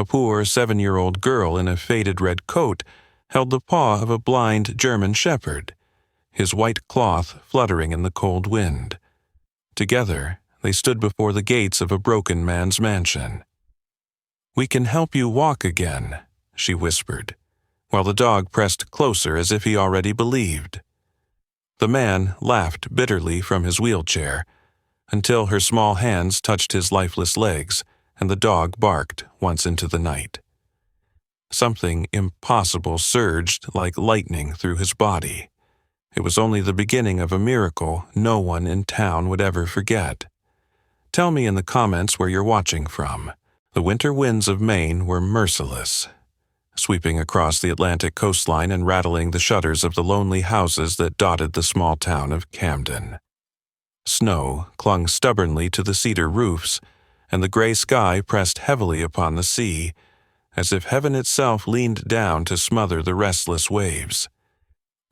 A poor 7-year-old girl in a faded red coat held the paw of a blind German shepherd, his white cloth fluttering in the cold wind. Together, they stood before the gates of a broken man's mansion. "We can help you walk again," she whispered, while the dog pressed closer as if he already believed. The man laughed bitterly from his wheelchair, until her small hands touched his lifeless legs and the dog barked once into the night. Something impossible surged like lightning through his body. It was only the beginning of a miracle no one in town would ever forget. Tell me in the comments where you're watching from. The winter winds of Maine were merciless, sweeping across the Atlantic coastline and rattling the shutters of the lonely houses that dotted the small town of Camden. Snow clung stubbornly to the cedar roofs, and the gray sky pressed heavily upon the sea, as if heaven itself leaned down to smother the restless waves.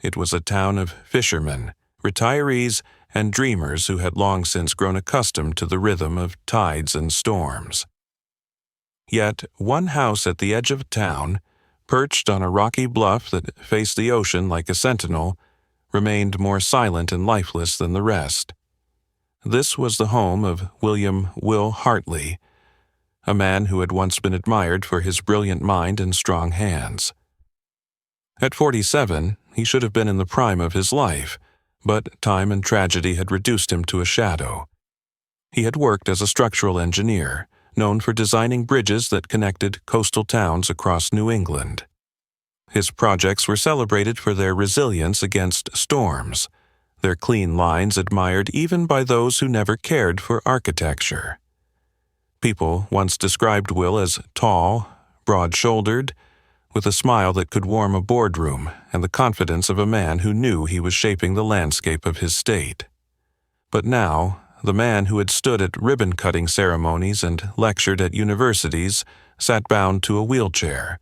It was a town of fishermen, retirees, and dreamers who had long since grown accustomed to the rhythm of tides and storms. Yet one house at the edge of town, perched on a rocky bluff that faced the ocean like a sentinel, remained more silent and lifeless than the rest. This was the home of William "Will" Hartley, a man who had once been admired for his brilliant mind and strong hands. At 47, he should have been in the prime of his life, but time and tragedy had reduced him to a shadow. He had worked as a structural engineer, known for designing bridges that connected coastal towns across New England. His projects were celebrated for their resilience against storms, their clean lines admired even by those who never cared for architecture. People once described Will as tall, broad-shouldered, with a smile that could warm a boardroom and the confidence of a man who knew he was shaping the landscape of his state. But now, the man who had stood at ribbon-cutting ceremonies and lectured at universities sat bound to a wheelchair,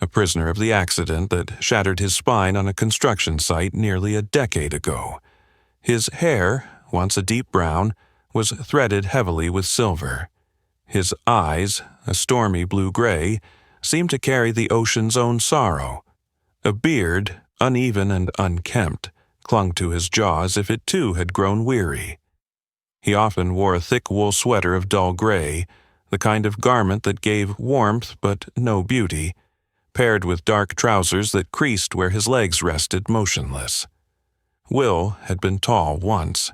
a prisoner of the accident that shattered his spine on a construction site nearly a decade ago. His hair, once a deep brown, was threaded heavily with silver. His eyes, a stormy blue-gray, seemed to carry the ocean's own sorrow. A beard, uneven and unkempt, clung to his jaw as if it too had grown weary. He often wore a thick wool sweater of dull gray, the kind of garment that gave warmth but no beauty, paired with dark trousers that creased where his legs rested motionless. Will had been tall once,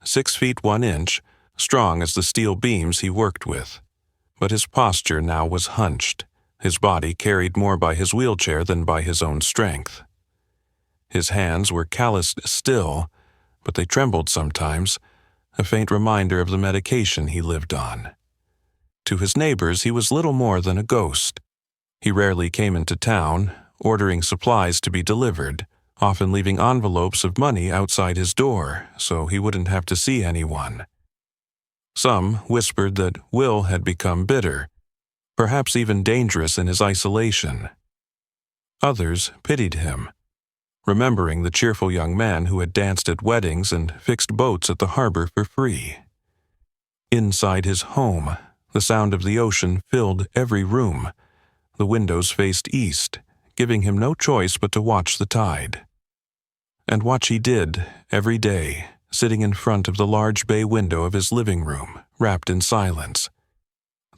6 feet 1 inch, strong as the steel beams he worked with. But his posture now was hunched, his body carried more by his wheelchair than by his own strength. His hands were calloused still, but they trembled sometimes, a faint reminder of the medication he lived on. To his neighbors he was little more than a ghost. He rarely came into town, ordering supplies to be delivered, often leaving envelopes of money outside his door so he wouldn't have to see anyone. Some whispered that Will had become bitter, perhaps even dangerous in his isolation. Others pitied him, remembering the cheerful young man who had danced at weddings and fixed boats at the harbor for free. Inside his home, the sound of the ocean filled every room. The windows faced east, giving him no choice but to watch the tide. And watch he did, every day, sitting in front of the large bay window of his living room, wrapped in silence.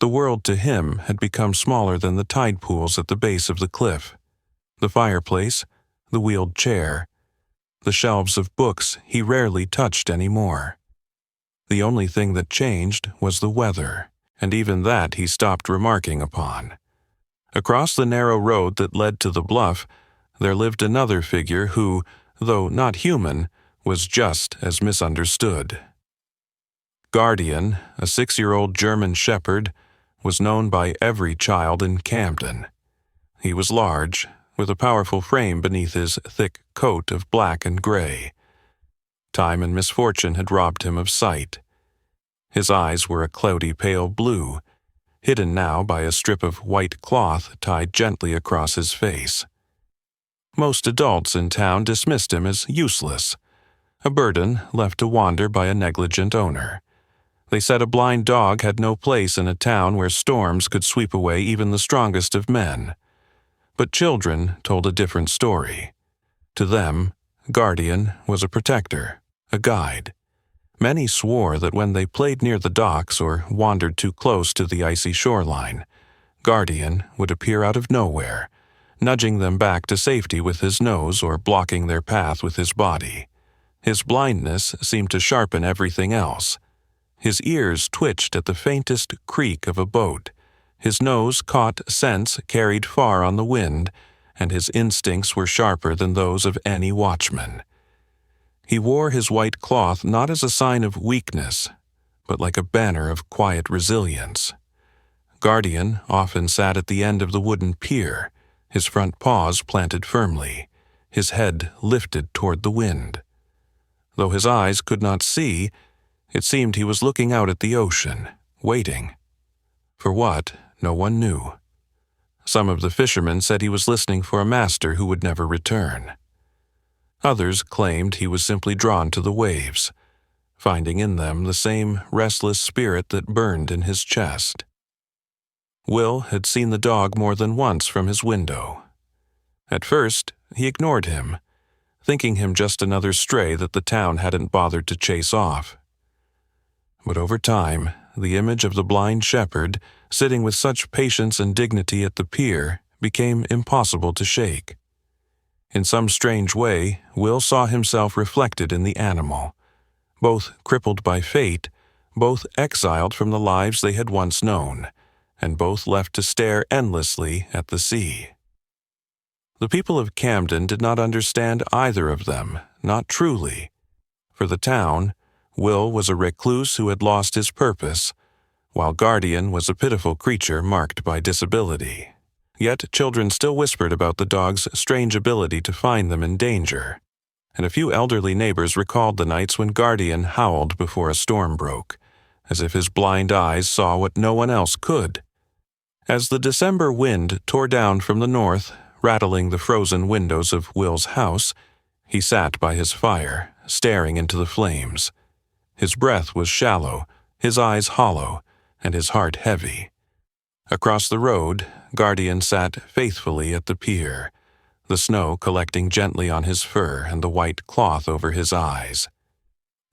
The world to him had become smaller than the tide pools at the base of the cliff. The fireplace, the wheeled chair, the shelves of books he rarely touched anymore. The only thing that changed was the weather, and even that he stopped remarking upon. Across the narrow road that led to the bluff, there lived another figure who, though not human, was just as misunderstood. Guardian, a 6-year-old German shepherd, was known by every child in Camden. He was large, with a powerful frame beneath his thick coat of black and gray. Time and misfortune had robbed him of sight. His eyes were a cloudy pale blue, hidden now by a strip of white cloth tied gently across his face. Most adults in town dismissed him as useless, a burden left to wander by a negligent owner. They said a blind dog had no place in a town where storms could sweep away even the strongest of men. But children told a different story. To them, Guardian was a protector, a guide. Many swore that when they played near the docks or wandered too close to the icy shoreline, Guardian would appear out of nowhere, nudging them back to safety with his nose or blocking their path with his body. His blindness seemed to sharpen everything else. His ears twitched at the faintest creak of a boat. His nose caught scents carried far on the wind, and his instincts were sharper than those of any watchman. He wore his white cloth not as a sign of weakness, but like a banner of quiet resilience. Guardian often sat at the end of the wooden pier, his front paws planted firmly, his head lifted toward the wind. Though his eyes could not see, it seemed he was looking out at the ocean, waiting. For what, no one knew. Some of the fishermen said he was listening for a master who would never return. Others claimed he was simply drawn to the waves, finding in them the same restless spirit that burned in his chest. Will had seen the dog more than once from his window. At first, he ignored him, thinking him just another stray that the town hadn't bothered to chase off. But over time, the image of the blind shepherd, sitting with such patience and dignity at the pier, became impossible to shake. In some strange way, Will saw himself reflected in the animal, both crippled by fate, both exiled from the lives they had once known, and both left to stare endlessly at the sea. The people of Camden did not understand either of them, not truly. For the town, Will was a recluse who had lost his purpose, while Guardian was a pitiful creature marked by disability. Yet children still whispered about the dog's strange ability to find them in danger, and a few elderly neighbors recalled the nights when Guardian howled before a storm broke, as if his blind eyes saw what no one else could. As the December wind tore down from the north, rattling the frozen windows of Will's house, he sat by his fire, staring into the flames. His breath was shallow, his eyes hollow, and his heart heavy. Across the road, Guardian sat faithfully at the pier, the snow collecting gently on his fur and the white cloth over his eyes.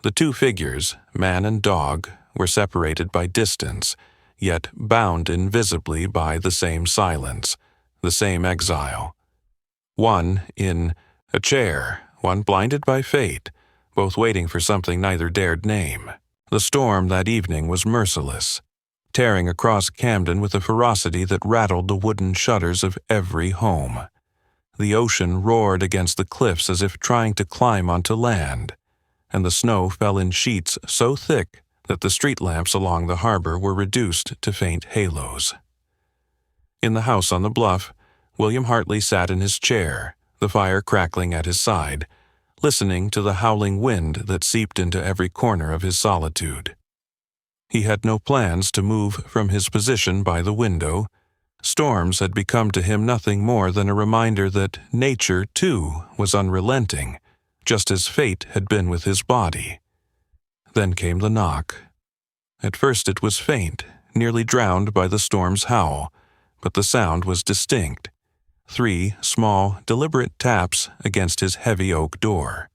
The two figures, man and dog, were separated by distance, yet bound invisibly by the same silence, the same exile. One in a chair, one blinded by fate, both waiting for something neither dared name. The storm that evening was merciless, tearing across Camden with a ferocity that rattled the wooden shutters of every home. The ocean roared against the cliffs as if trying to climb onto land, and the snow fell in sheets so thick that the street lamps along the harbor were reduced to faint halos. In the house on the bluff, William Hartley sat in his chair, the fire crackling at his side, listening to the howling wind that seeped into every corner of his solitude. He had no plans to move from his position by the window. Storms had become to him nothing more than a reminder that nature, too, was unrelenting, just as fate had been with his body. Then came the knock. At first it was faint, nearly drowned by the storm's howl, but the sound was distinct. 3 small, deliberate taps against his heavy oak door.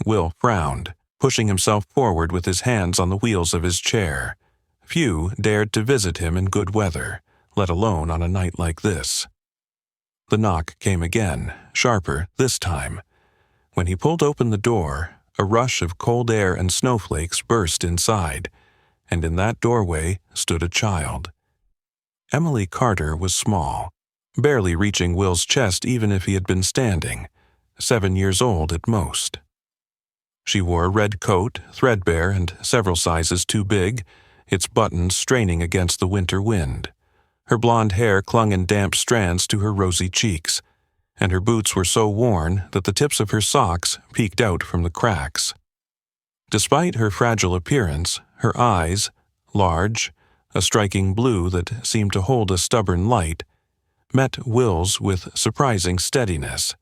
Will frowned, pushing himself forward with his hands on the wheels of his chair. Few dared to visit him in good weather, let alone on a night like this. The knock came again, sharper this time. When he pulled open the door, a rush of cold air and snowflakes burst inside, and in that doorway stood a child. Emily Carter was small, barely reaching Will's chest even if he had been standing, 7 years old at most. She wore a red coat, threadbare and several sizes too big, its buttons straining against the winter wind. Her blonde hair clung in damp strands to her rosy cheeks, and her boots were so worn that the tips of her socks peeked out from the cracks. Despite her fragile appearance, her eyes, large, a striking blue that seemed to hold a stubborn light, met Will's with surprising steadiness.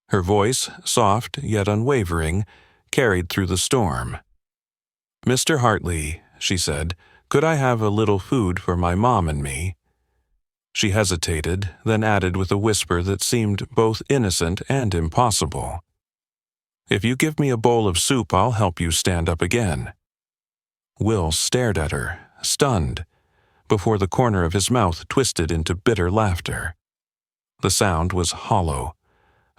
Her voice, soft yet unwavering, carried through the storm. "Mr. Hartley, she said. "Could I have a little food for my mom and me?" She hesitated, then added with a whisper that seemed both innocent and impossible, "If you give me a bowl of soup, I'll help you stand up again." Will stared at her, stunned, before the corner of his mouth twisted into bitter laughter. The sound was hollow,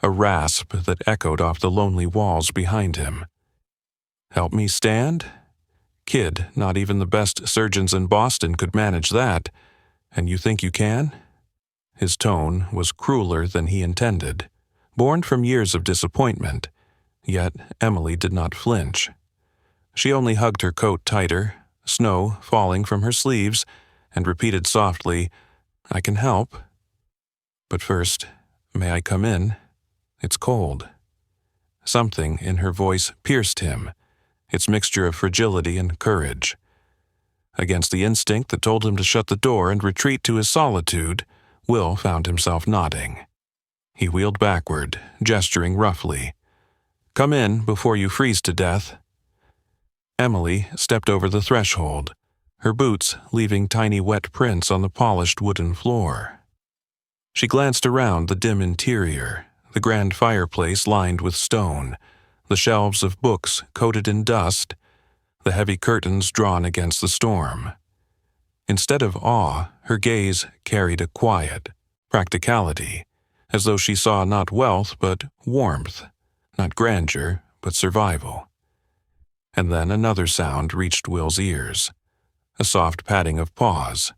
a rasp that echoed off the lonely walls behind him. "Help me stand? Kid, not even the best surgeons in Boston could manage that, and you think you can?" His tone was crueler than he intended, born from years of disappointment, yet Emily did not flinch. She only hugged her coat tighter, snow falling from her sleeves, and repeated softly, "I can help. But first, may I come in? It's cold." Something in her voice pierced him, its mixture of fragility and courage. Against the instinct that told him to shut the door and retreat to his solitude, Will found himself nodding. He wheeled backward, gesturing roughly. "Come in before you freeze to death." Emily stepped over the threshold, her boots leaving tiny wet prints on the polished wooden floor. She glanced around the dim interior, the grand fireplace lined with stone, the shelves of books coated in dust, the heavy curtains drawn against the storm. Instead of awe, her gaze carried a quiet practicality, as though she saw not wealth but warmth, not grandeur but survival. And then another sound reached Will's ears, a soft patting of paws.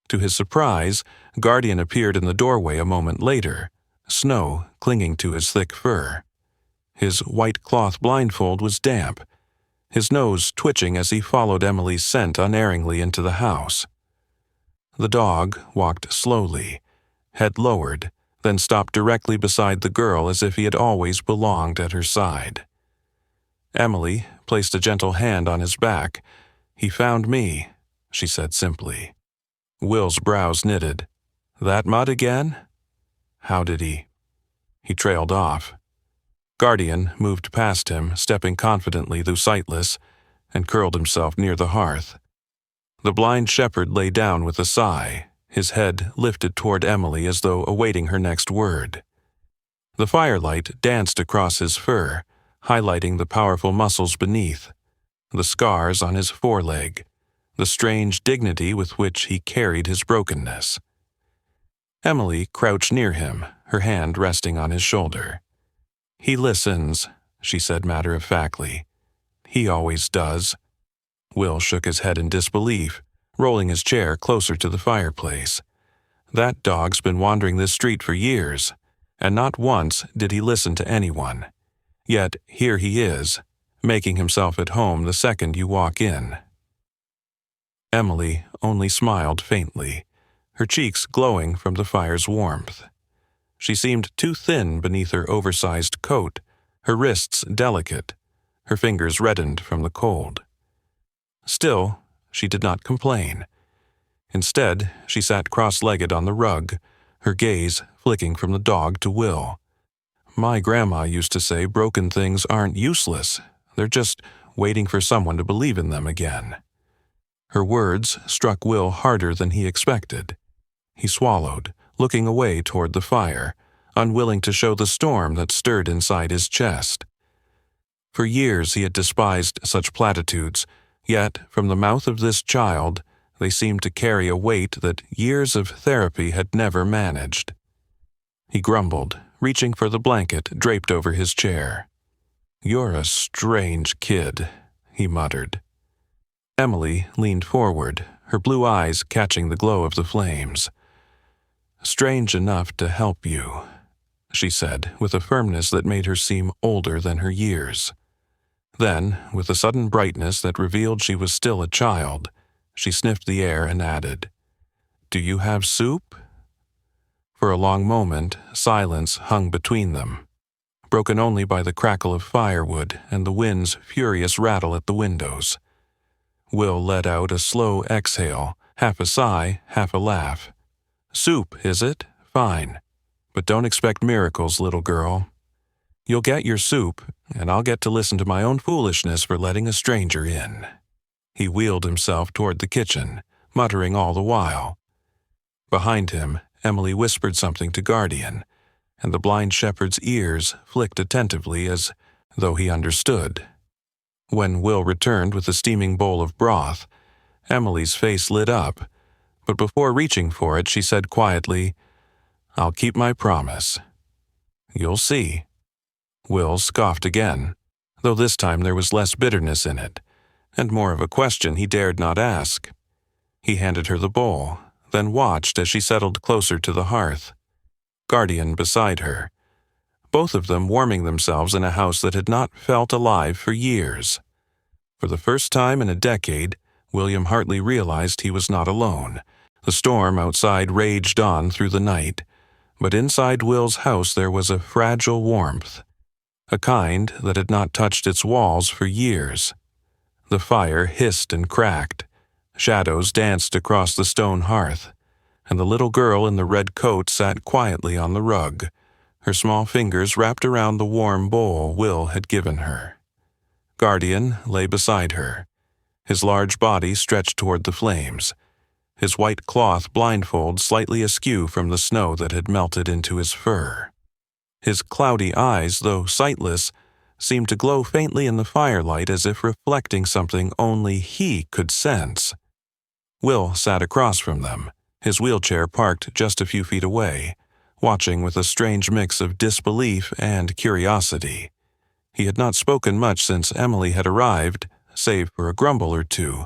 To his surprise, Guardian appeared in the doorway a moment later, snow clinging to his thick fur. His white cloth blindfold was damp, his nose twitching as he followed Emily's scent unerringly into the house. The dog walked slowly, head lowered, then stopped directly beside the girl as if he had always belonged at her side. Emily placed a gentle hand on his back. "He found me," she said simply. Will's brows knitted. "That mud again? How did he?" He trailed off. Guardian moved past him, stepping confidently though sightless, and curled himself near the hearth. The blind shepherd lay down with a sigh, his head lifted toward Emily as though awaiting her next word. The firelight danced across his fur, highlighting the powerful muscles beneath, the scars on his foreleg, the strange dignity with which he carried his brokenness. Emily crouched near him, her hand resting on his shoulder. "He listens," she said matter-of-factly. "He always does." Will shook his head in disbelief, rolling his chair closer to the fireplace. That dog's been wandering this street for years, and not once did he listen to anyone. Yet here he is, making himself at home the second you walk in. Emily only smiled faintly, her cheeks glowing from the fire's warmth. She seemed too thin beneath her oversized coat, her wrists delicate, her fingers reddened from the cold. Still, she did not complain. Instead, she sat cross-legged on the rug, her gaze flicking from the dog to Will. "My grandma used to say broken things aren't useless, they're just waiting for someone to believe in them again." Her words struck Will harder than he expected. He swallowed, looking away toward the fire, unwilling to show the storm that stirred inside his chest. For years he had despised such platitudes, yet from the mouth of this child they seemed to carry a weight that years of therapy had never managed. He grumbled, reaching for the blanket draped over his chair. "You're a strange kid," he muttered. Emily leaned forward, her blue eyes catching the glow of the flames. "Strange enough to help you," she said with a firmness that made her seem older than her years. Then, with a sudden brightness that revealed she was still a child, she sniffed the air and added, "Do you have soup?" For a long moment, silence hung between them, broken only by the crackle of firewood and the wind's furious rattle at the windows. Will let out a slow exhale, half a sigh, half a laugh. "Soup, is it? Fine. But don't expect miracles, little girl. You'll get your soup, and I'll get to listen to my own foolishness for letting a stranger in." He wheeled himself toward the kitchen, muttering all the while. Behind him, Emily whispered something to Guardian, and the blind shepherd's ears flicked attentively as though he understood. When Will returned with a steaming bowl of broth, Emily's face lit up, but before reaching for it, she said quietly, "I'll keep my promise." "You'll see." Will scoffed again, though this time there was less bitterness in it, and more of a question he dared not ask. He handed her the bowl, then watched as she settled closer to the hearth, Guardian beside her, both of them warming themselves in a house that had not felt alive for years. For the first time in a decade, William Hartley realized he was not alone. The storm outside raged on through the night, but inside Will's house there was a fragile warmth, a kind that had not touched its walls for years. The fire hissed and cracked, shadows danced across the stone hearth, and the little girl in the red coat sat quietly on the rug, her small fingers wrapped around the warm bowl Will had given her. Guardian lay beside her, his large body stretched toward the flames, his white cloth blindfold slightly askew from the snow that had melted into his fur. His cloudy eyes, though sightless, seemed to glow faintly in the firelight as if reflecting something only he could sense. Will sat across from them, his wheelchair parked just a few feet away, watching with a strange mix of disbelief and curiosity. He had not spoken much since Emily had arrived, save for a grumble or two,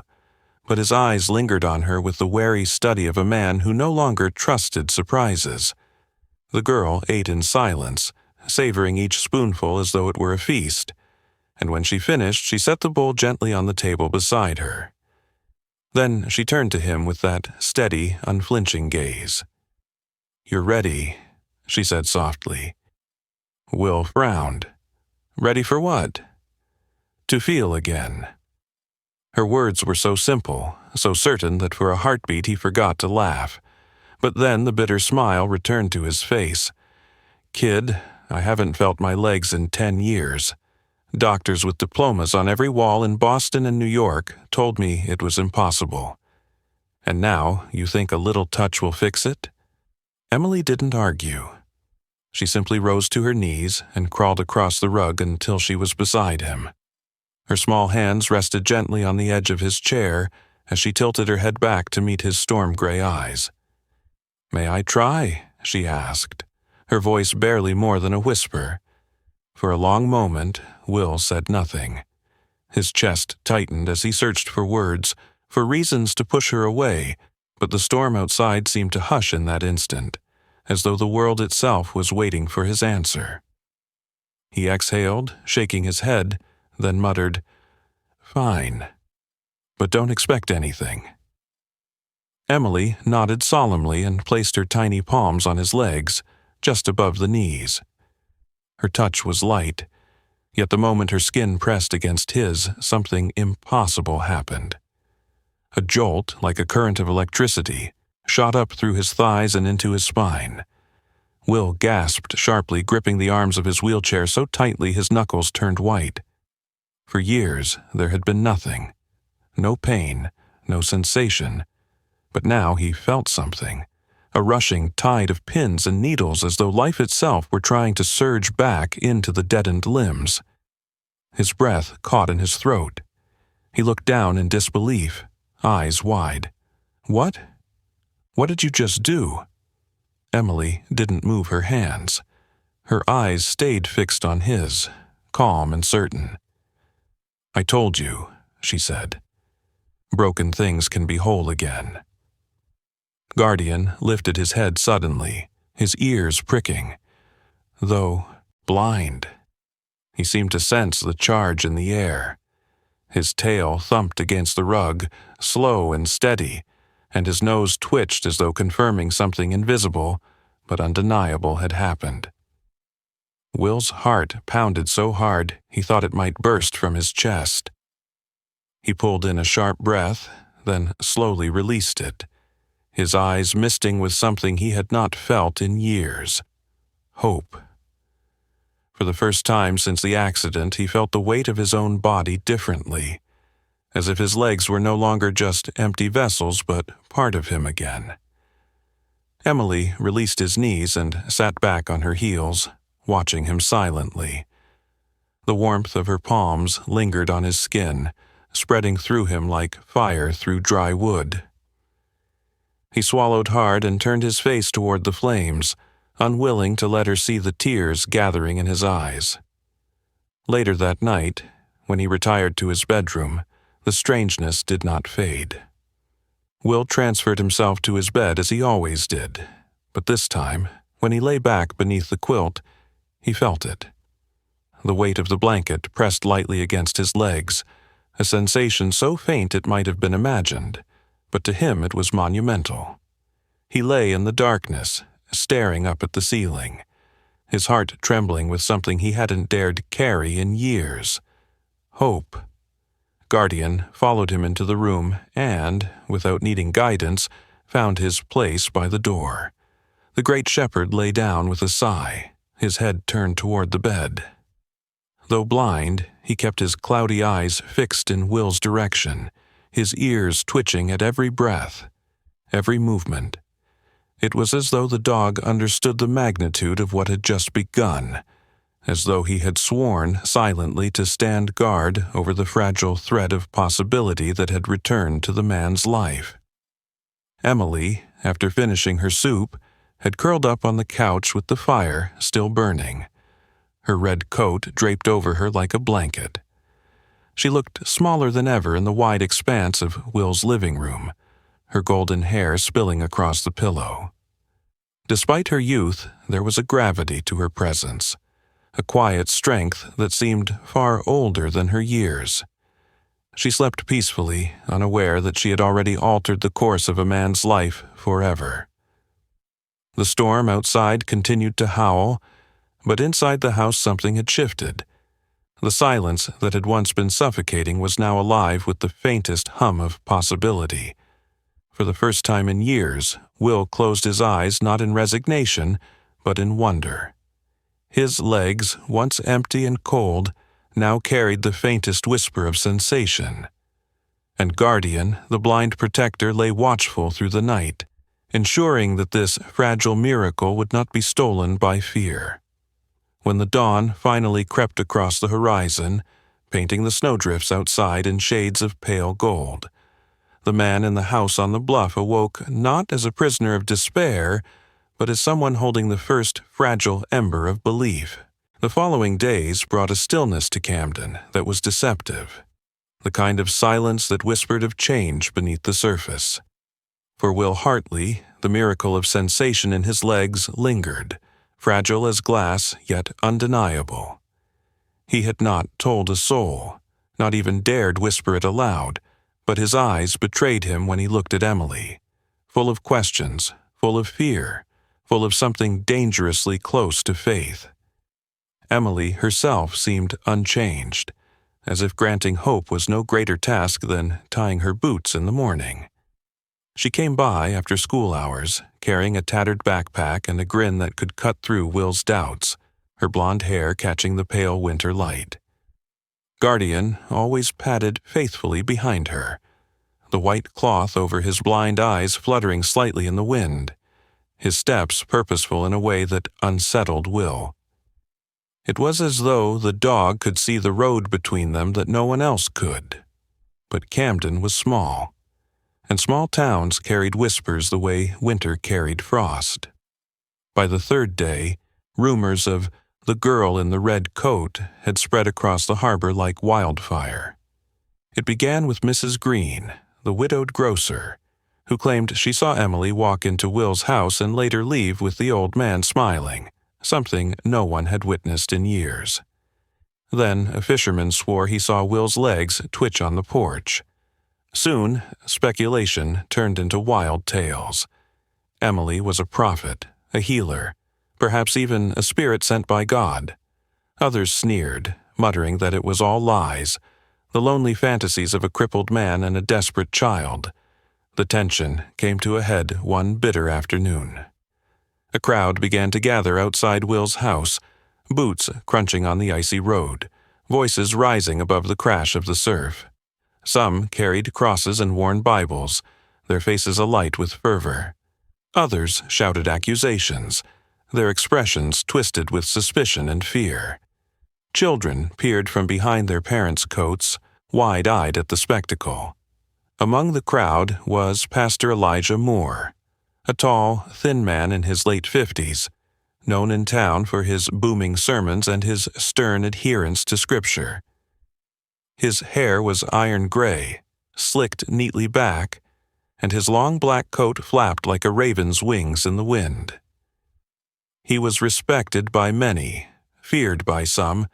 but his eyes lingered on her with the wary study of a man who no longer trusted surprises. The girl ate in silence, savoring each spoonful as though it were a feast, and when she finished, she set the bowl gently on the table beside her. Then she turned to him with that steady, unflinching gaze. "You're ready," she said softly. Will frowned. "Ready for what?" "To feel again." Her words were so simple, so certain that for a heartbeat he forgot to laugh. But then the bitter smile returned to his face. "Kid, I haven't felt my legs in 10 years. Doctors with diplomas on every wall in Boston and New York told me it was impossible. And now you think a little touch will fix it?" Emily didn't argue. She simply rose to her knees and crawled across the rug until she was beside him. Her small hands rested gently on the edge of his chair as she tilted her head back to meet his storm-gray eyes. "May I try?" she asked, her voice barely more than a whisper. For a long moment, Will said nothing. His chest tightened as he searched for words, for reasons to push her away, but the storm outside seemed to hush in that instant, as though the world itself was waiting for his answer. He exhaled, shaking his head, then muttered, "Fine, but don't expect anything." Emily nodded solemnly and placed her tiny palms on his legs, just above the knees. Her touch was light, yet the moment her skin pressed against his, something impossible happened. A jolt, like a current of electricity, shot up through his thighs and into his spine. Will gasped sharply, gripping the arms of his wheelchair so tightly his knuckles turned white. For years, there had been nothing. No pain, no sensation. But now he felt something. A rushing tide of pins and needles as though life itself were trying to surge back into the deadened limbs. His breath caught in his throat. He looked down in disbelief, eyes wide. "What? What did you just do?" Emily didn't move her hands. Her eyes stayed fixed on his, calm and certain. "I told you," she said. "Broken things can be whole again." Guardian lifted his head suddenly, his ears pricking. Though blind, he seemed to sense the charge in the air. His tail thumped against the rug, slow and steady, and his nose twitched as though confirming something invisible but undeniable had happened. Will's heart pounded so hard he thought it might burst from his chest. He pulled in a sharp breath, then slowly released it, his eyes misting with something he had not felt in years. Hope. For the first time since the accident, he felt the weight of his own body differently. as if his legs were no longer just empty vessels but part of him again. Emily released his knees and sat back on her heels, watching him silently. The warmth of her palms lingered on his skin, spreading through him like fire through dry wood. He swallowed hard and turned his face toward the flames, unwilling to let her see the tears gathering in his eyes. Later that night, when he retired to his bedroom, the strangeness did not fade. Will transferred himself to his bed as he always did, but this time, when he lay back beneath the quilt, he felt it. The weight of the blanket pressed lightly against his legs, a sensation so faint it might have been imagined, but to him it was monumental. He lay in the darkness, staring up at the ceiling, his heart trembling with something he hadn't dared carry in years: hope. Guardian followed him into the room and, without needing guidance, found his place by the door. The great shepherd lay down with a sigh, his head turned toward the bed. Though blind, he kept his cloudy eyes fixed in Will's direction, his ears twitching at every breath, every movement. It was as though the dog understood the magnitude of what had just begun, as though he had sworn silently to stand guard over the fragile thread of possibility that had returned to the man's life. Emily, after finishing her soup, had curled up on the couch with the fire still burning, her red coat draped over her like a blanket. She looked smaller than ever in the wide expanse of Will's living room, her golden hair spilling across the pillow. Despite her youth, there was a gravity to her presence, a quiet strength that seemed far older than her years. She slept peacefully, unaware that she had already altered the course of a man's life forever. The storm outside continued to howl, but inside the house something had shifted. The silence that had once been suffocating was now alive with the faintest hum of possibility. For the first time in years, Will closed his eyes not in resignation, but in wonder. His legs, once empty and cold, now carried the faintest whisper of sensation. And Guardian, the blind protector, lay watchful through the night, ensuring that this fragile miracle would not be stolen by fear. When the dawn finally crept across the horizon, painting the snowdrifts outside in shades of pale gold, the man in the house on the bluff awoke not as a prisoner of despair, but as someone holding the first fragile ember of belief. The following days brought a stillness to Camden that was deceptive, the kind of silence that whispered of change beneath the surface. For Will Hartley, the miracle of sensation in his legs lingered, fragile as glass yet undeniable. He had not told a soul, not even dared whisper it aloud, but his eyes betrayed him when he looked at Emily, full of questions, full of fear, full of something dangerously close to faith. Emily herself seemed unchanged, as if granting hope was no greater task than tying her boots in the morning. She came by after school hours, carrying a tattered backpack and a grin that could cut through Will's doubts, her blonde hair catching the pale winter light. Guardian always padded faithfully behind her, the white cloth over his blind eyes fluttering slightly in the wind, his steps purposeful in a way that unsettled Will. It was as though the dog could see the road between them that no one else could. But Camden was small, and small towns carried whispers the way winter carried frost. By the third day, rumors of the girl in the red coat had spread across the harbor like wildfire. It began with Mrs. Green, the widowed grocer, who claimed she saw Emily walk into Will's house and later leave with the old man smiling, something no one had witnessed in years. Then a fisherman swore he saw Will's legs twitch on the porch. Soon, speculation turned into wild tales. Emily was a prophet, a healer, perhaps even a spirit sent by God. Others sneered, muttering that it was all lies, the lonely fantasies of a crippled man and a desperate child. The tension came to a head one bitter afternoon. A crowd began to gather outside Will's house, boots crunching on the icy road, voices rising above the crash of the surf. Some carried crosses and worn Bibles, their faces alight with fervor. Others shouted accusations, their expressions twisted with suspicion and fear. Children peered from behind their parents' coats, wide-eyed at the spectacle. Among the crowd was Pastor Elijah Moore, a tall, thin man in his late 50s, known in town for his booming sermons and his stern adherence to Scripture. His hair was iron gray, slicked neatly back, and his long black coat flapped like a raven's wings in the wind. He was respected by many, feared by some,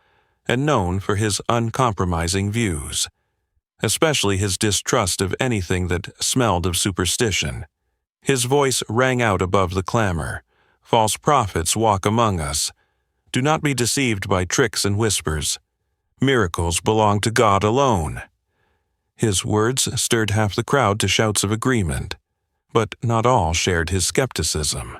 and known for his uncompromising views, especially his distrust of anything that smelled of superstition. His voice rang out above the clamor. False prophets walk among us. Do not be deceived by tricks and whispers. Miracles belong to God alone. His words stirred half the crowd to shouts of agreement, but not all shared his skepticism.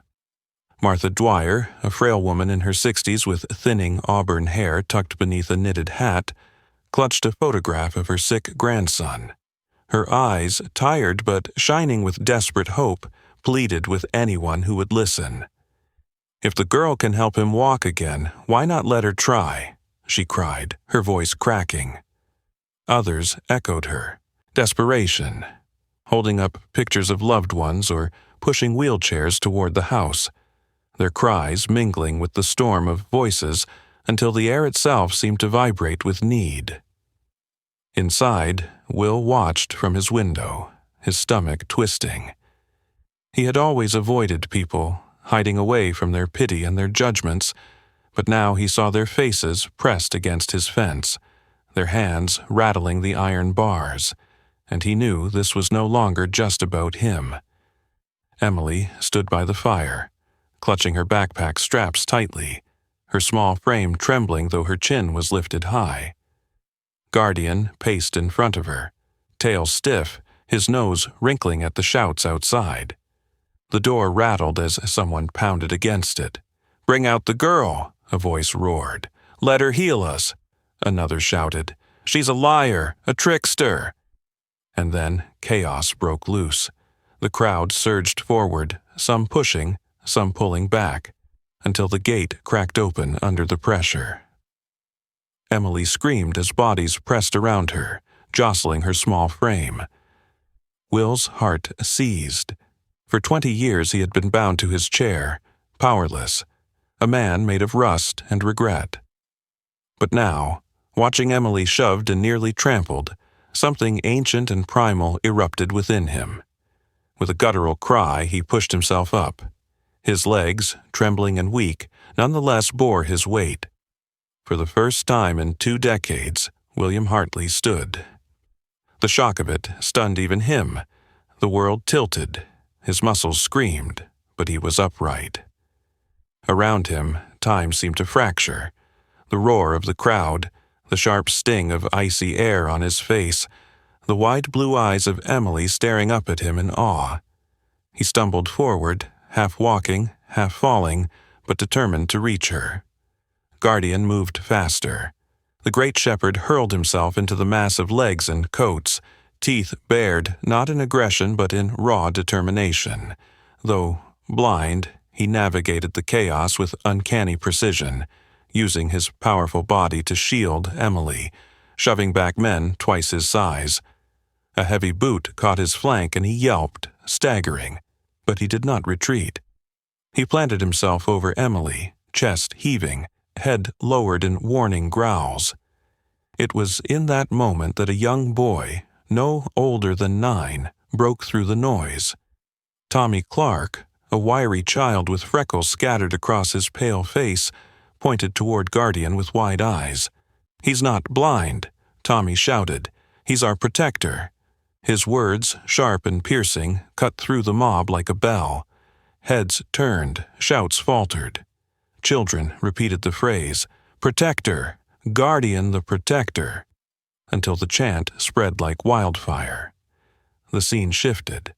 Martha Dwyer, a frail woman in her 60s with thinning auburn hair tucked beneath a knitted hat, clutched a photograph of her sick grandson. Her eyes, tired but shining with desperate hope, pleaded with anyone who would listen. "If the girl can help him walk again, why not let her try?" she cried, her voice cracking. Others echoed her. Desperation, holding up pictures of loved ones or pushing wheelchairs toward the house, their cries mingling with the storm of voices until the air itself seemed to vibrate with need. Inside, Will watched from his window, his stomach twisting. He had always avoided people, hiding away from their pity and their judgments, but now he saw their faces pressed against his fence, their hands rattling the iron bars, and he knew this was no longer just about him. Emily stood by the fire, clutching her backpack straps tightly, her small frame trembling though her chin was lifted high. Guardian paced in front of her, tail stiff, his nose wrinkling at the shouts outside. The door rattled as someone pounded against it. "Bring out the girl," a voice roared. "Let her heal us," another shouted. "She's a liar, a trickster." And then chaos broke loose. The crowd surged forward, some pushing, some pulling back, until the gate cracked open under the pressure. Emily screamed as bodies pressed around her, jostling her small frame. Will's heart seized. For 20 years he had been bound to his chair, powerless, a man made of rust and regret. But now, watching Emily shoved and nearly trampled, something ancient and primal erupted within him. With a guttural cry, he pushed himself up. His legs, trembling and weak, nonetheless bore his weight. For the first time in 2 decades, William Hartley stood. The shock of it stunned even him. The world tilted. His muscles screamed, but he was upright. Around him, time seemed to fracture. The roar of the crowd, the sharp sting of icy air on his face, the wide blue eyes of Emily staring up at him in awe. He stumbled forward, half walking, half falling, but determined to reach her. Guardian moved faster. The great shepherd hurled himself into the mass of legs and coats, teeth bared not in aggression but in raw determination. Though blind, he navigated the chaos with uncanny precision, using his powerful body to shield Emily, shoving back men twice his size. A heavy boot caught his flank and he yelped, staggering, but he did not retreat. He planted himself over Emily, chest heaving, head lowered in warning growls. It was in that moment that a young boy, no older than 9, broke through the noise. Tommy Clark, a wiry child with freckles scattered across his pale face, pointed toward Guardian with wide eyes. "He's not blind," Tommy shouted. "He's our protector." His words, sharp and piercing, cut through the mob like a bell. Heads turned, shouts faltered. Children repeated the phrase, "Protector, Guardian the Protector," until the chant spread like wildfire. The scene shifted.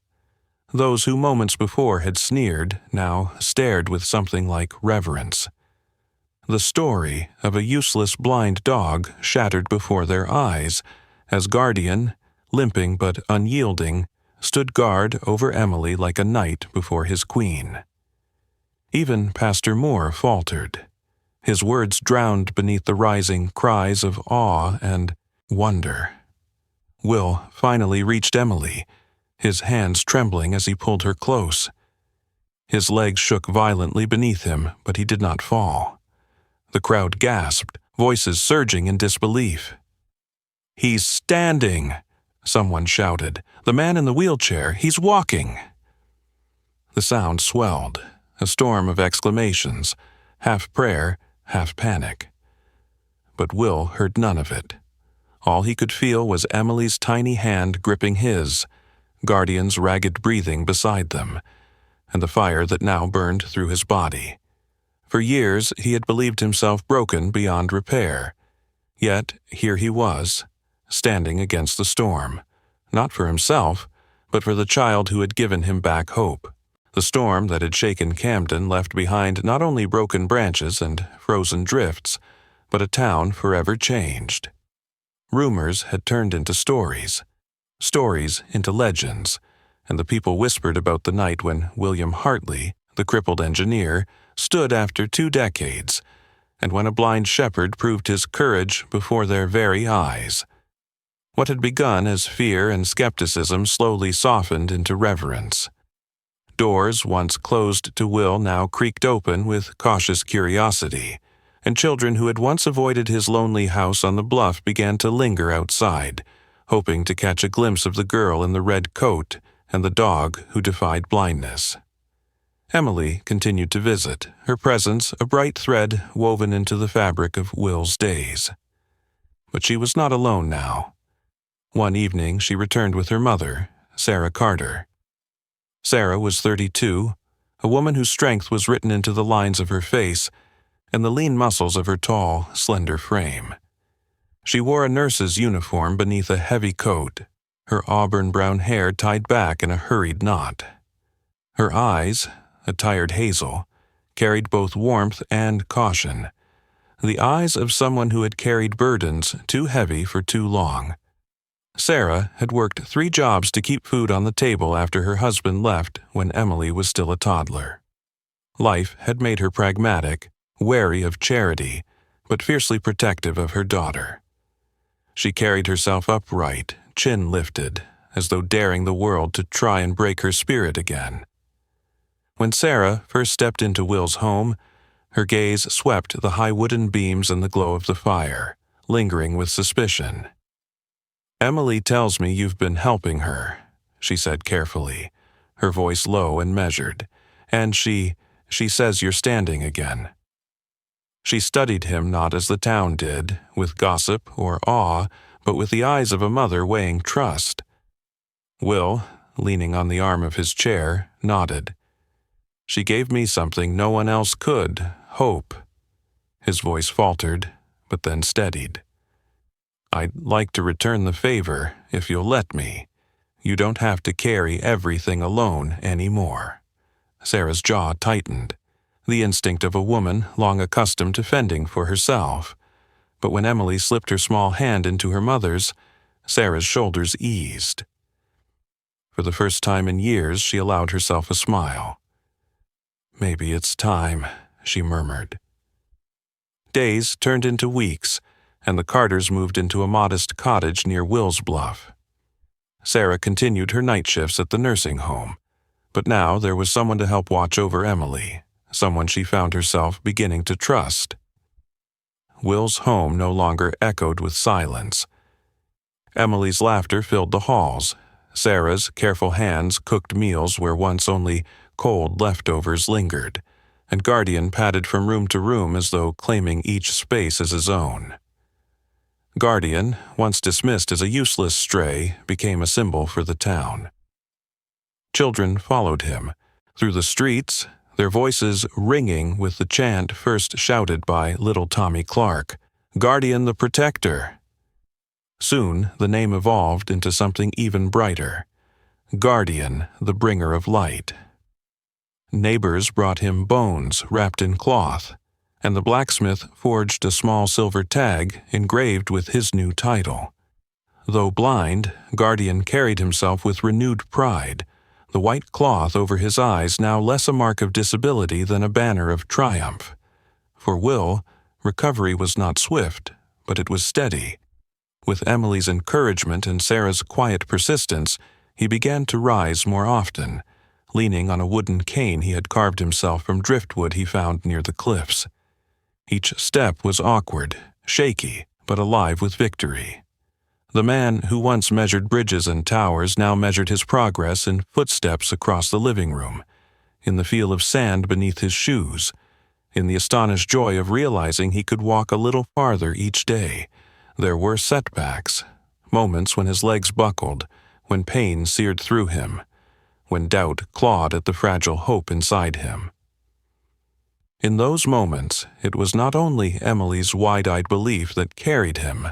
Those who moments before had sneered now stared with something like reverence. The story of a useless blind dog shattered before their eyes as Guardian, limping but unyielding, stood guard over Emily like a knight before his queen. Even Pastor Moore faltered, his words drowned beneath the rising cries of awe and wonder. Will finally reached Emily, his hands trembling as he pulled her close. His legs shook violently beneath him, but he did not fall. The crowd gasped, voices surging in disbelief. "He's standing!" someone shouted. "The man in the wheelchair, he's walking!" The sound swelled, a storm of exclamations, half prayer, half panic. But Will heard none of it. All he could feel was Emily's tiny hand gripping his, Guardian's ragged breathing beside them, and the fire that now burned through his body. For years he had believed himself broken beyond repair. Yet here he was, standing against the storm, not for himself, but for the child who had given him back hope. The storm that had shaken Camden left behind not only broken branches and frozen drifts, but a town forever changed. Rumors had turned into stories, stories into legends, and the people whispered about the night when William Hartley, the crippled engineer, stood after 2 decades, and when a blind shepherd proved his courage before their very eyes. What had begun as fear and skepticism slowly softened into reverence. Doors once closed to Will now creaked open with cautious curiosity, and children who had once avoided his lonely house on the bluff began to linger outside, hoping to catch a glimpse of the girl in the red coat and the dog who defied blindness. Emily continued to visit, her presence a bright thread woven into the fabric of Will's days. But she was not alone now. One evening she returned with her mother, Sarah Carter. Sarah was 32, a woman whose strength was written into the lines of her face and the lean muscles of her tall, slender frame. She wore a nurse's uniform beneath a heavy coat, her auburn brown hair tied back in a hurried knot. Her eyes, a tired hazel, carried both warmth and caution, the eyes of someone who had carried burdens too heavy for too long. Sarah had worked 3 jobs to keep food on the table after her husband left when Emily was still a toddler. Life had made her pragmatic, wary of charity, but fiercely protective of her daughter. She carried herself upright, chin lifted, as though daring the world to try and break her spirit again. When Sarah first stepped into Will's home, her gaze swept the high wooden beams and the glow of the fire, lingering with suspicion. "Emily tells me you've been helping her," she said carefully, her voice low and measured, "and she says you're standing again." She studied him not as the town did, with gossip or awe, but with the eyes of a mother weighing trust. Will, leaning on the arm of his chair, nodded. "She gave me something no one else could, hope." His voice faltered, but then steadied. "I'd like to return the favor, if you'll let me. You don't have to carry everything alone anymore." Sarah's jaw tightened, the instinct of a woman long accustomed to fending for herself. But when Emily slipped her small hand into her mother's, Sarah's shoulders eased. For the first time in years, she allowed herself a smile. "Maybe it's time," she murmured. Days turned into weeks, and the Carters moved into a modest cottage near Will's Bluff. Sarah continued her night shifts at the nursing home, but now there was someone to help watch over Emily, someone she found herself beginning to trust. Will's home no longer echoed with silence. Emily's laughter filled the halls. Sarah's careful hands cooked meals where once only cold leftovers lingered, and Guardian padded from room to room as though claiming each space as his own. Guardian, once dismissed as a useless stray, became a symbol for the town. Children followed him, through the streets, their voices ringing with the chant first shouted by little Tommy Clark, "Guardian the Protector." Soon the name evolved into something even brighter, Guardian the Bringer of Light. Neighbors brought him bones wrapped in cloth, and the blacksmith forged a small silver tag engraved with his new title, Though blind, Guardian carried himself with renewed pride, the white cloth over his eyes now less a mark of disability than a banner of triumph. For Will, recovery was not swift, but it was steady. With Emily's encouragement and Sarah's quiet persistence, he began to rise more often, leaning on a wooden cane he had carved himself from driftwood he found near the cliffs. Each step was awkward, shaky, but alive with victory. The man who once measured bridges and towers now measured his progress in footsteps across the living room, in the feel of sand beneath his shoes, in the astonished joy of realizing he could walk a little farther each day. There were setbacks, moments when his legs buckled, when pain seared through him, when doubt clawed at the fragile hope inside him. In those moments, it was not only Emily's wide-eyed belief that carried him,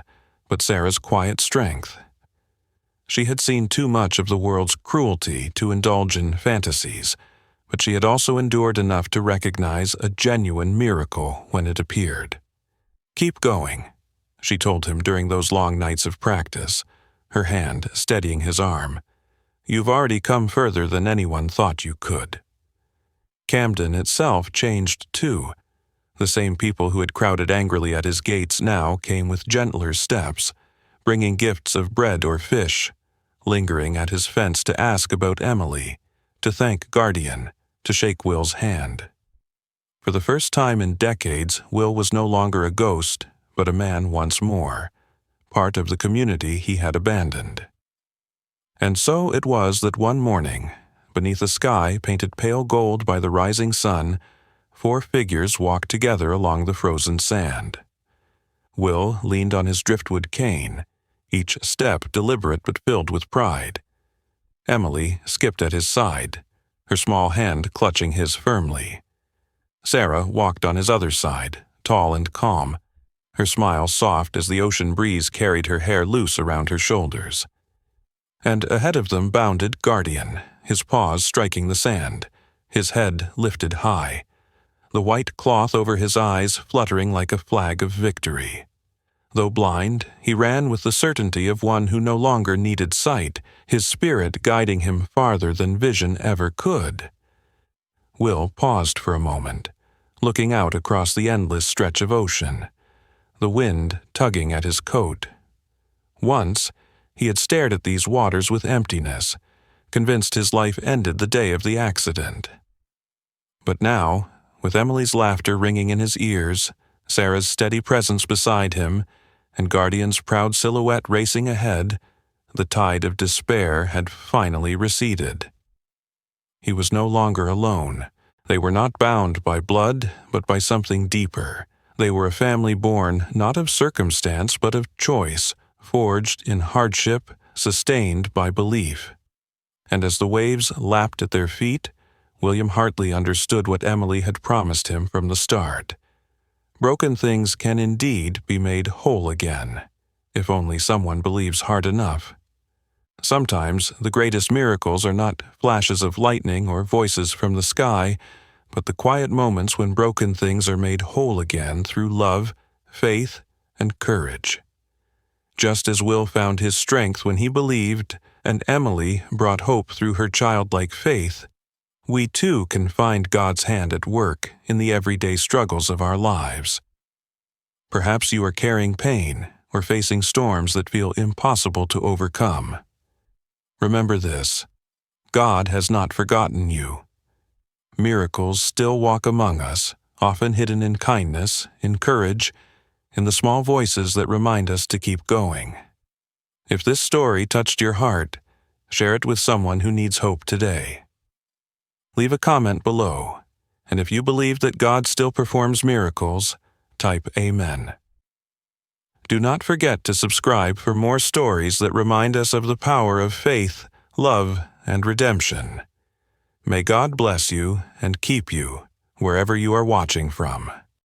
but Sarah's quiet strength. She had seen too much of the world's cruelty to indulge in fantasies, but she had also endured enough to recognize a genuine miracle when it appeared. "Keep going," she told him during those long nights of practice, her hand steadying his arm. "You've already come further than anyone thought you could." Camden itself changed too. The same people who had crowded angrily at his gates now came with gentler steps, bringing gifts of bread or fish, lingering at his fence to ask about Emily, to thank Guardian, to shake Will's hand. For the first time in decades, Will was no longer a ghost, but a man once more, part of the community he had abandoned. And so it was that one morning, beneath a sky painted pale gold by the rising sun, 4 figures walked together along the frozen sand. Will leaned on his driftwood cane, each step deliberate but filled with pride. Emily skipped at his side, her small hand clutching his firmly. Sarah walked on his other side, tall and calm, her smile soft as the ocean breeze carried her hair loose around her shoulders. And ahead of them bounded Guardian, his paws striking the sand, his head lifted high, the white cloth over his eyes fluttering like a flag of victory. Though blind, he ran with the certainty of one who no longer needed sight, his spirit guiding him farther than vision ever could. Will paused for a moment, looking out across the endless stretch of ocean, the wind tugging at his coat. Once, he had stared at these waters with emptiness, convinced his life ended the day of the accident. But now, with Emily's laughter ringing in his ears, Sarah's steady presence beside him, and Guardian's proud silhouette racing ahead, the tide of despair had finally receded. He was no longer alone. They were not bound by blood, but by something deeper. They were a family born not of circumstance but of choice, forged in hardship, sustained by belief. And as the waves lapped at their feet, William Hartley understood what Emily had promised him from the start. Broken things can indeed be made whole again, if only someone believes hard enough. Sometimes the greatest miracles are not flashes of lightning or voices from the sky, but the quiet moments when broken things are made whole again through love, faith, and courage. Just as Will found his strength when he believed, and Emily brought hope through her childlike faith, we too can find God's hand at work in the everyday struggles of our lives. Perhaps you are carrying pain or facing storms that feel impossible to overcome. Remember this: God has not forgotten you. Miracles still walk among us, often hidden in kindness, in courage, in the small voices that remind us to keep going. If this story touched your heart, share it with someone who needs hope today. Leave a comment below, and if you believe that God still performs miracles, type Amen. Do not forget to subscribe for more stories that remind us of the power of faith, love, and redemption. May God bless you and keep you wherever you are watching from.